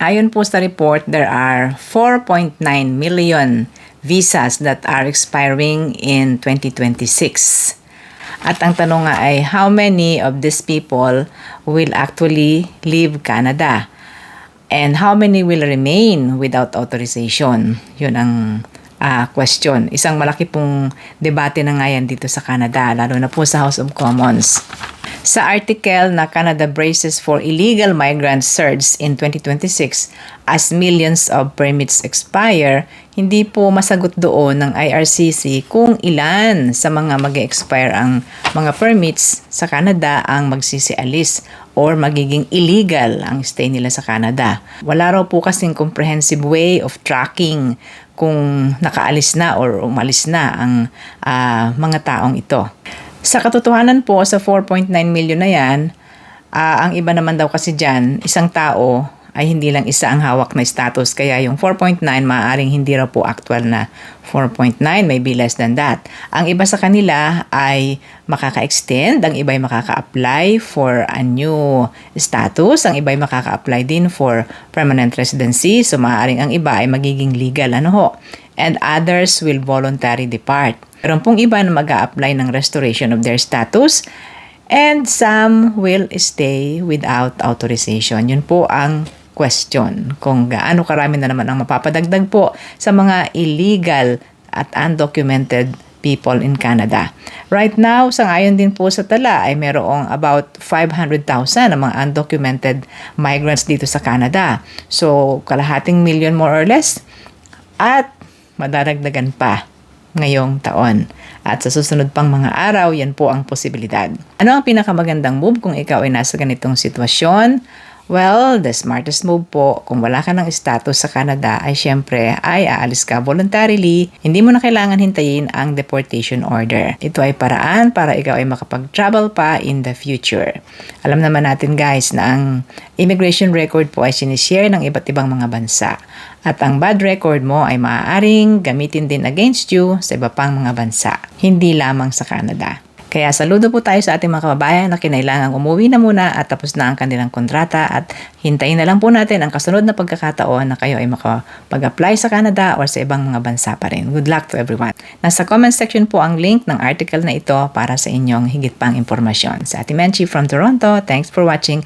Ayon po sa report, there are 4.9 million visas that are expiring in 2026. At ang tanong nga ay, how many of these people will actually leave Canada? And how many will remain without authorization? Yun ang question. Isang malaki pong debate na nga yan dito sa Canada, lalo na po sa House of Commons. Sa article na Canada braces for illegal migrant surge in 2026 as millions of permits expire, hindi po masagot doon ng IRCC kung ilan sa mga mag-expire ang mga permits sa Canada ang magsisialis or magiging illegal ang stay nila sa Canada. Wala raw po kasing comprehensive way of tracking kung nakaalis na or umalis na ang mga taong ito. Sa katotohanan po, sa 4.9 million na yan, ang iba naman daw kasi dyan, isang tao ay hindi lang isa ang hawak na status. Kaya yung 4.9 maaaring hindi raw po actual na 4.9, maybe less than that. Ang iba sa kanila ay makaka-extend, ang iba ay makaka-apply for a new status, ang iba ay makaka-apply din for permanent residency. So maaaring ang iba ay magiging legal, and others will voluntarily depart. Meron pong iba na mag-a-apply ng restoration of their status and some will stay without authorization. Yun po ang question, kung gaano karami na naman ang mapapadagdag po sa mga illegal at undocumented people in Canada. Right now, sangayon din po sa tala ay merong about 500,000 na mga undocumented migrants dito sa Canada. So, kalahating million more or less, at madaragdagan pa ngayong taon. At sa susunod pang mga araw, yan po ang posibilidad. Ano ang pinakamagandang move kung ikaw ay nasa ganitong sitwasyon? Well, the smartest move po, kung wala ka ng status sa Canada, ay syempre ay aalis ka voluntarily. Hindi mo na kailangan hintayin ang deportation order. Ito ay paraan para ikaw ay makapag-travel pa in the future. Alam naman natin guys na ang immigration record po ay sinishare ng iba't ibang mga bansa. At ang bad record mo ay maaaring gamitin din against you sa iba pang mga bansa, hindi lamang sa Canada. Kaya saludo po tayo sa ating mga kababayan na kinailangang umuwi na muna at tapos na ang kanilang kontrata at hintayin na lang po natin ang kasunod na pagkakataon na kayo ay makapag-apply sa Canada or sa ibang mga bansa pa rin. Good luck to everyone. Nasa comment section po ang link ng article na ito para sa inyong higit pang impormasyon. Sa Ate Menchi from Toronto, thanks for watching.